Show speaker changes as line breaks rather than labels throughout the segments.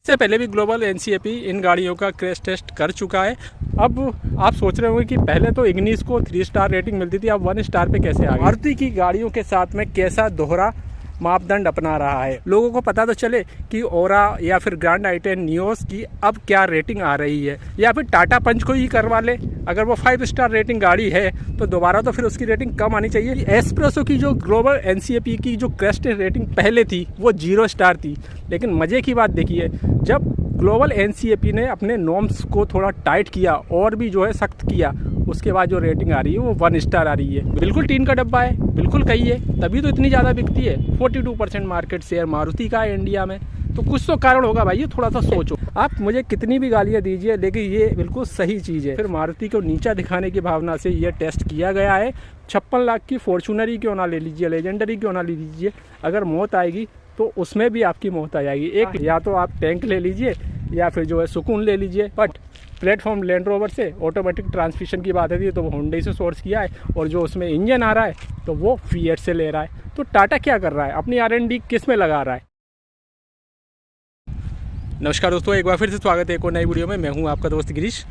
इससे पहले भी ग्लोबल एनसीएपी इन गाड़ियों का क्रैश टेस्ट कर चुका है। अब आप सोच रहे होंगे कि पहले तो इग्निस को 3 स्टार रेटिंग मिलती थी, अब 1 स्टार पे कैसे आ गई। मारुति की गाड़ियों के साथ में कैसा दोहरा मापदंड अपना रहा है, लोगों को पता तो चले कि ओरा या फिर ग्रैंड आई10 नियोस की अब क्या रेटिंग आ रही है, या फिर टाटा पंच को ही करवा ले। अगर वो 5 स्टार रेटिंग गाड़ी है तो दोबारा तो फिर उसकी रेटिंग कम आनी चाहिए। एस्प्रेसो की जो ग्लोबल एनसीएपी की जो क्रैश रेटिंग पहले थी वो 0 स्टार थी, लेकिन मज़े की बात देखिए, जब ग्लोबल एनसीएपी ने अपने नॉर्म्स को थोड़ा टाइट किया और भी जो है सख्त किया, उसके बाद जो रेटिंग आ रही है वो 1 स्टार आ रही है। बिल्कुल टीन का डब्बा है, बिल्कुल कहिए, तभी तो इतनी ज़्यादा बिकती है। 42% मार्केट शेयर मारुति का है इंडिया में, तो कुछ तो कारण होगा भाई, ये थोड़ा सा सोचो। आप मुझे कितनी भी गालियाँ दीजिए, लेकिन ये बिल्कुल सही चीज़ है। फिर मारुति को नीचा दिखाने की भावना से ये टेस्ट किया गया है। 56 लाख की फॉर्चूनर क्यों ना ले लीजिए, लेजेंडरी क्यों ना ले लीजिए, अगर मौत आएगी तो उसमें भी आपकी मौत आ जाएगी। एक या तो आप टैंक ले लीजिए या फिर जो है सुकून ले लीजिए। बट प्लेटफॉर्म लैंड रोवर से ऑटोमेटिक ट्रांसमिशन की बात आती है तो वो होंडा से सोर्स किया है, और जो उसमें इंजन आ रहा है तो वो फिएट से ले रहा है। तो टाटा क्या कर रहा है, अपनी R&D किस में लगा रहा है। नमस्कार दोस्तों, एक बार फिर से स्वागत है एक और नई वीडियो में। मैं हूं आपका दोस्त गिरीश।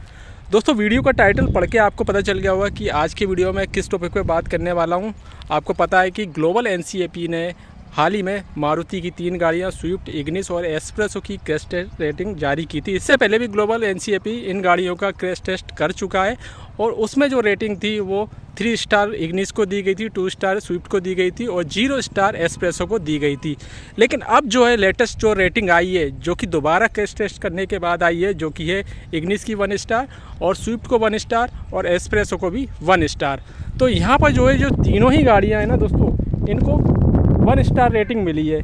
दोस्तों, वीडियो का टाइटल पढ़ के आपको पता चल गया होगा कि आज की वीडियो में किस टॉपिक पे बात करने वाला हूं। आपको पता है कि ग्लोबल एनसीएपी ने हाल ही में मारुति की 3 गाड़ियां स्विफ्ट, इग्निस और एस्प्रेसो की क्रैश टेस्ट रेटिंग जारी की थी। इससे पहले भी ग्लोबल एनसीएपी इन गाड़ियों का क्रैश टेस्ट कर चुका है, और उसमें जो रेटिंग थी वो 3 स्टार इग्निस को दी गई थी, 2 स्टार स्विफ्ट को दी गई थी और 0 स्टार एस्प्रेसो को दी गई थी। लेकिन अब जो है लेटेस्ट जो रेटिंग आई है, जो कि दोबारा क्रैश टेस्ट करने के बाद आई है, जो कि है इग्निस की 1 स्टार और स्विफ्ट को 1 स्टार और एस्प्रेसो को भी 1 स्टार। तो यहाँ पर जो है जो तीनों ही गाड़ियाँ हैं ना दोस्तों, इनको 1 स्टार रेटिंग मिली है।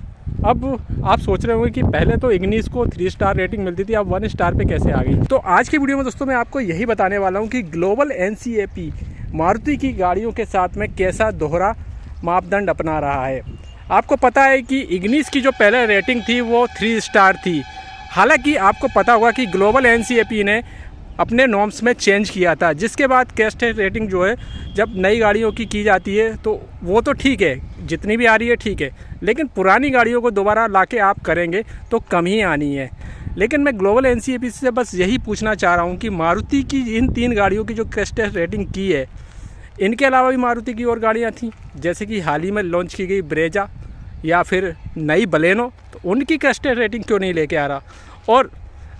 अब आप सोच रहे होंगे कि पहले तो इग्निस को 3 स्टार रेटिंग मिलती थी, अब 1 स्टार पे कैसे आ गई। तो आज की वीडियो में दोस्तों मैं आपको यही बताने वाला हूँ कि ग्लोबल एनसीएपी मारुति की गाड़ियों के साथ में कैसा दोहरा मापदंड अपना रहा है। आपको पता है कि इग्निस की जो पहले रेटिंग थी वो 3 स्टार थी। हालांकि आपको पता होगा कि ग्लोबल एनसीएपी ने अपने नॉर्म्स में चेंज किया था, जिसके बाद क्रैश टेस्ट रेटिंग जो है जब नई गाड़ियों की जाती है तो वो तो ठीक है, जितनी भी आ रही है ठीक है, लेकिन पुरानी गाड़ियों को दोबारा लाके आप करेंगे तो कम ही आनी है। लेकिन मैं ग्लोबल एनसीएपी से बस यही पूछना चाह रहा हूँ कि मारुति की इन 3 गाड़ियों की जो क्रैश टेस्ट रेटिंग की है, इनके अलावा भी मारुति की और गाड़ियाँ थीं, जैसे कि हाल ही में लॉन्च की गई ब्रेजा या फिर नई बलेनो, तो उनकी क्रैश टेस्ट रेटिंग क्यों नहीं लेके आ रहा। और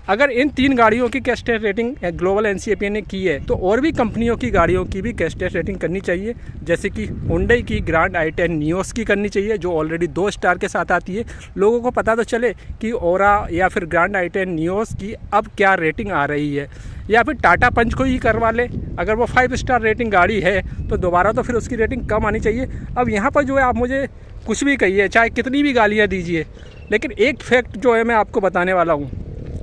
अगर इन 3 गाड़ियों की crash test rating global NCAP ने की है तो और भी कंपनियों की गाड़ियों की भी क्रैश टेस्ट रेटिंग करनी चाहिए, जैसे कि होंडा की ग्रैंड आई10 नियोस की करनी चाहिए, जो ऑलरेडी 2 स्टार के साथ आती है। लोगों को पता तो चले कि ओरा या फिर ग्रैंड आई10 नियोस की अब क्या रेटिंग आ रही है, या फिर टाटा पंच को ही करवा ले। अगर वो 5 स्टार रेटिंग गाड़ी है तो दोबारा तो फिर उसकी रेटिंग कम आनी चाहिए। अब यहाँ पर जो है आप मुझे कुछ भी कहिए, चाहे कितनी भी गालियाँ दीजिए, लेकिन एक फैक्ट जो है मैं आपको बताने वाला हूँ।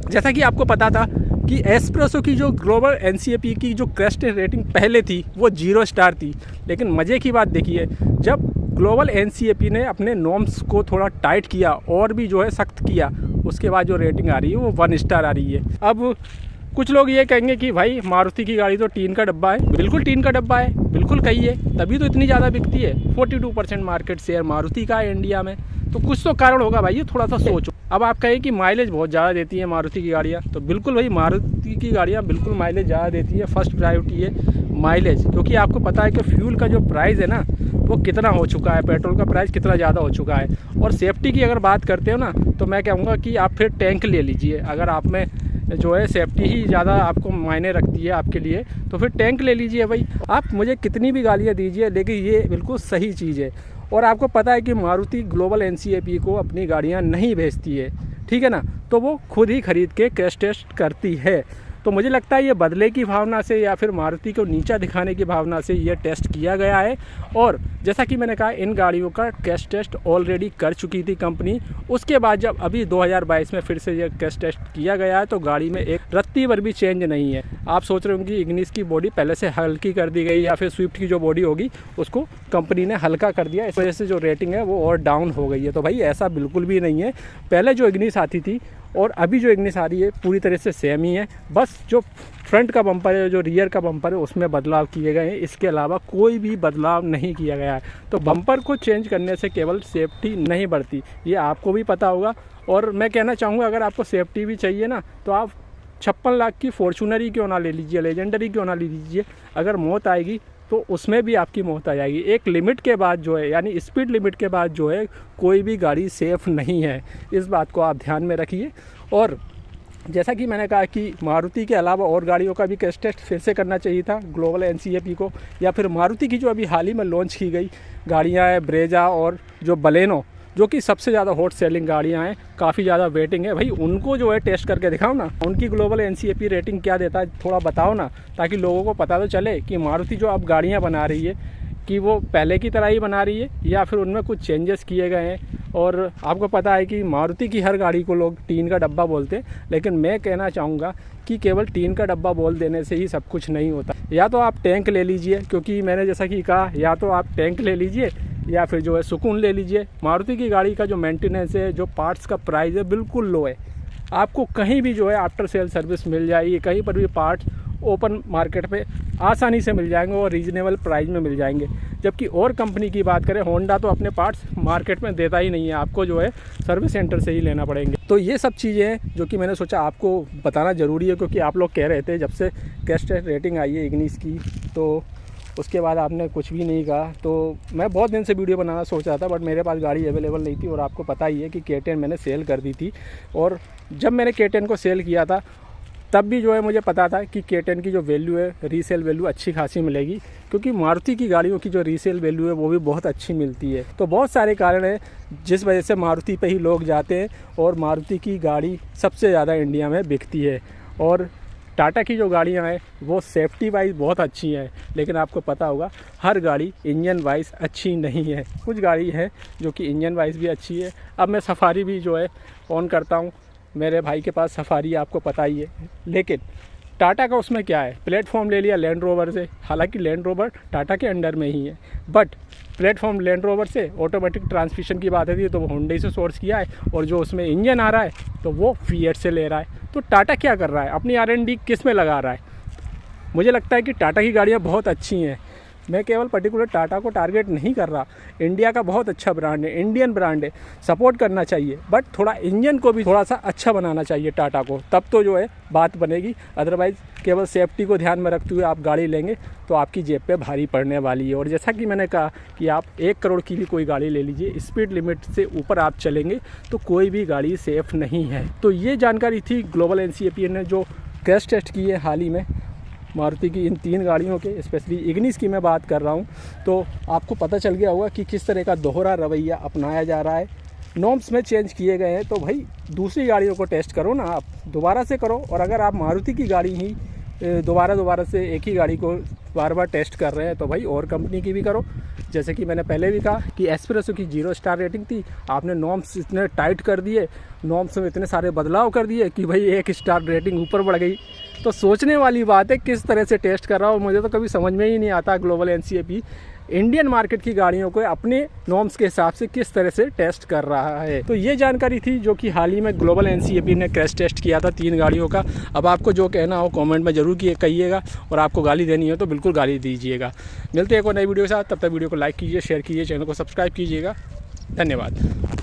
जैसा कि आपको पता था कि एस्प्रेसो की जो ग्लोबल एनसीएपी की जो क्रैश टेस्ट रेटिंग पहले थी वो 0 स्टार थी, लेकिन मज़े की बात देखिए, जब ग्लोबल एनसीएपी ने अपने नॉर्म्स को थोड़ा टाइट किया और भी जो है सख्त किया, उसके बाद जो रेटिंग आ रही है वो 1 स्टार आ रही है। अब कुछ लोग ये कहेंगे कि भाई मारुति की गाड़ी तो टीन का डब्बा है, बिल्कुल टीन का डब्बा है, बिल्कुल कहिए, तभी तो इतनी ज़्यादा बिकती है। 42% मार्केट शेयर मारुति का है इंडिया में, तो कुछ तो कारण होगा भाई, ये थोड़ा सा सोचो। अब आप कहें कि माइलेज बहुत ज़्यादा देती है मारुति की गाड़ियाँ, तो बिल्कुल भाई मारुति की गाड़ियाँ बिल्कुल माइलेज ज़्यादा देती है। फर्स्ट प्रायोरिटी है माइलेज, क्योंकि आपको पता है कि फ्यूल का जो प्राइस है ना वो कितना हो चुका है, पेट्रोल का प्राइस कितना ज़्यादा हो चुका है। और सेफ्टी की अगर बात करते हो ना, तो मैं कहूँगा कि आप फिर टैंक ले लीजिए। अगर आप में जो है सेफ्टी ही ज़्यादा आपको मायने रखती है आपके लिए, तो फिर टैंक ले लीजिए भाई। आप मुझे कितनी भी गालियाँ दीजिए, लेकिन ये बिल्कुल सही चीज़ है। और आपको पता है कि मारुति ग्लोबल एनसीएपी को अपनी गाड़ियाँ नहीं भेजती है, ठीक है ना, तो वो खुद ही खरीद के क्रैश टेस्ट करती है। तो मुझे लगता है ये बदले की भावना से या फिर मारुति को नीचा दिखाने की भावना से ये टेस्ट किया गया है। और जैसा कि मैंने कहा, इन गाड़ियों का क्रैश टेस्ट ऑलरेडी कर चुकी थी कंपनी। उसके बाद जब अभी 2022 में फिर से ये क्रैश टेस्ट किया गया है, तो गाड़ी में एक रत्ती भर भी चेंज नहीं है। आप सोच रहे होंगे कि इग्निस की बॉडी पहले से हल्की कर दी गई, या फिर स्विफ्ट की जो बॉडी होगी उसको कंपनी ने हल्का कर दिया, इस वजह से जो रेटिंग है वो और डाउन हो गई है। तो भाई ऐसा बिल्कुल भी नहीं है। पहले जो इग्निस आती थी और अभी जो इग्निस आ रही है पूरी तरह से सेम ही है, बस जो फ्रंट का बम्पर है, जो रियर का बम्पर है, उसमें बदलाव किए गए हैं। इसके अलावा कोई भी बदलाव नहीं किया गया है। तो बम्पर को चेंज करने से केवल सेफ्टी नहीं बढ़ती, ये आपको भी पता होगा। और मैं कहना चाहूँगा, अगर आपको सेफ्टी भी चाहिए ना, तो आप 56 लाख की फॉर्च्यूनर ही क्यों ना ले लीजिए, लेजेंडरी क्यों ना ले लीजिए। अगर मौत आएगी तो उसमें भी आपकी मौत आ जाएगी। एक लिमिट के बाद जो है, यानी स्पीड लिमिट के बाद जो है, कोई भी गाड़ी सेफ़ नहीं है। इस बात को आप ध्यान में रखिए। और जैसा कि मैंने कहा कि मारुति के अलावा और गाड़ियों का भी क्रैश टेस्ट फिर से करना चाहिए था ग्लोबल NCAP को, या फिर मारुति की जो अभी हाल ही में लॉन्च की गई गाड़ियाँ हैं, ब्रेजा और जो बलेनो, जो कि सबसे ज़्यादा हॉट सेलिंग गाड़ियाँ हैं, काफ़ी ज़्यादा वेटिंग है, भाई उनको जो है टेस्ट करके दिखाओ ना, उनकी ग्लोबल NCAP रेटिंग क्या देता है थोड़ा बताओ ना, ताकि लोगों को पता तो चले कि मारुति जो अब गाड़ियाँ बना रही है कि वो पहले की तरह ही बना रही है या फिर उनमें कुछ चेंजेस किए गए हैं। और आपको पता है कि मारुति की हर गाड़ी को लोग टीन का डब्बा बोलते हैं, लेकिन मैं कहना चाहूँगा कि केवल टीन का डब्बा बोल देने से ही सब कुछ नहीं होता। या तो आप टैंक ले लीजिए, क्योंकि मैंने जैसा कि कहा, या तो आप टैंक ले लीजिए या फिर जो है सुकून ले लीजिए। मारुति की गाड़ी का जो मेंटेनेंस है, जो पार्ट्स का प्राइस है, बिल्कुल लो है। आपको कहीं भी जो है आफ्टर सेल सर्विस मिल जाएगी, कहीं पर भी पार्ट्स ओपन मार्केट पे आसानी से मिल जाएंगे और रीजनेबल प्राइस में मिल जाएंगे। जबकि और कंपनी की बात करें, होंडा तो अपने पार्ट्स मार्केट में देता ही नहीं है, आपको जो है सर्विस सेंटर से ही लेना पड़ेंगे। तो ये सब चीज़ें हैं जो कि मैंने सोचा आपको बताना ज़रूरी है, क्योंकि आप लोग कह रहे थे जब से क्रैश टेस्ट रेटिंग आई है इग्निस की, तो उसके बाद आपने कुछ भी नहीं कहा। तो मैं बहुत दिन से वीडियो बनाना सोच रहा था, बट मेरे पास गाड़ी अवेलेबल नहीं थी। और आपको पता ही है कि K10 मैंने सेल कर दी थी, और जब मैंने K10 को सेल किया था तब भी जो है मुझे पता था कि K10 की जो वैल्यू है, रीसेल वैल्यू अच्छी खासी मिलेगी, क्योंकि मारुति की गाड़ियों की जो रीसेल वैल्यू है वो भी बहुत अच्छी मिलती है। तो बहुत सारे कारण हैं जिस वजह से मारुति पे ही लोग जाते हैं, और मारुति की गाड़ी सबसे ज़्यादा इंडिया में बिकती है। और टाटा की जो गाड़ियाँ हैं वो सेफ्टी वाइज बहुत अच्छी हैं, लेकिन आपको पता होगा हर गाड़ी इंजन वाइज अच्छी नहीं है। कुछ गाड़ी है जो कि इंजन वाइज भी अच्छी है। अब मैं सफारी भी जो है ऑन करता हूँ, मेरे भाई के पास सफारी है, आपको पता ही है। लेकिन टाटा का उसमें क्या है, प्लेटफॉर्म ले लिया लैंड रोवर से, हालांकि लैंड रोवर टाटा के अंडर में ही है, बट प्लेटफॉर्म लैंड रोवर से ऑटोमेटिक ट्रांसमिशन की बात है तो वो होंडा से सोर्स किया है, और जो उसमें इंजन आ रहा है तो वो फिएट से ले रहा है। तो टाटा क्या कर रहा है, अपनी R&D किस में लगा रहा है? मुझे लगता है कि टाटा की गाड़ियाँ बहुत अच्छी हैं। मैं केवल पर्टिकुलर टाटा को टारगेट नहीं कर रहा, इंडिया का बहुत अच्छा ब्रांड है, इंडियन ब्रांड है, सपोर्ट करना चाहिए, बट थोड़ा इंजन को भी थोड़ा सा अच्छा बनाना चाहिए टाटा को, तब तो जो है बात बनेगी। अदरवाइज़ केवल सेफ्टी को ध्यान में रखते हुए आप गाड़ी लेंगे तो आपकी जेब पे भारी पड़ने वाली है। और जैसा कि मैंने कहा कि आप 1 करोड़ की भी कोई गाड़ी ले लीजिए, स्पीड लिमिट से ऊपर आप चलेंगे तो कोई भी गाड़ी सेफ़ नहीं है। तो ये जानकारी थी ग्लोबल NCAP ने जो क्रैश टेस्ट की है हाल ही में मारुति की इन 3 गाड़ियों के, स्पेशली इग्निस की मैं बात कर रहा हूँ। तो आपको पता चल गया होगा कि किस तरह का दोहरा रवैया अपनाया जा रहा है। नॉर्म्स में चेंज किए गए हैं, तो भाई दूसरी गाड़ियों को टेस्ट करो ना, आप दोबारा से करो। और अगर आप मारुति की गाड़ी ही दोबारा से एक ही गाड़ी को बार टेस्ट कर रहे हैं तो भाई और कंपनी की भी करो। जैसे कि मैंने पहले भी कहा कि एस्प्रेसो की 0 स्टार रेटिंग थी, आपने नॉर्म्स इतने टाइट कर दिए, नॉर्म्स में इतने सारे बदलाव कर दिए कि भाई 1 स्टार रेटिंग ऊपर बढ़ गई। तो सोचने वाली बात है किस तरह से टेस्ट कर रहा हो, मुझे तो कभी समझ में ही नहीं आता ग्लोबल NCAP इंडियन मार्केट की गाड़ियों को अपने नॉर्म्स के हिसाब से किस तरह से टेस्ट कर रहा है। तो ये जानकारी थी जो कि हाल ही में ग्लोबल NCAP ने क्रैश टेस्ट किया था 3 गाड़ियों का। अब आपको जो कहना हो कमेंट में ज़रूर कहिएगा, और आपको गाली देनी हो तो बिल्कुल गाली दीजिएगा। मिलते हैं एक और नई वीडियो के साथ, तब तक वीडियो को लाइक कीजिए, शेयर कीजिए, चैनल को सब्सक्राइब कीजिएगा। धन्यवाद।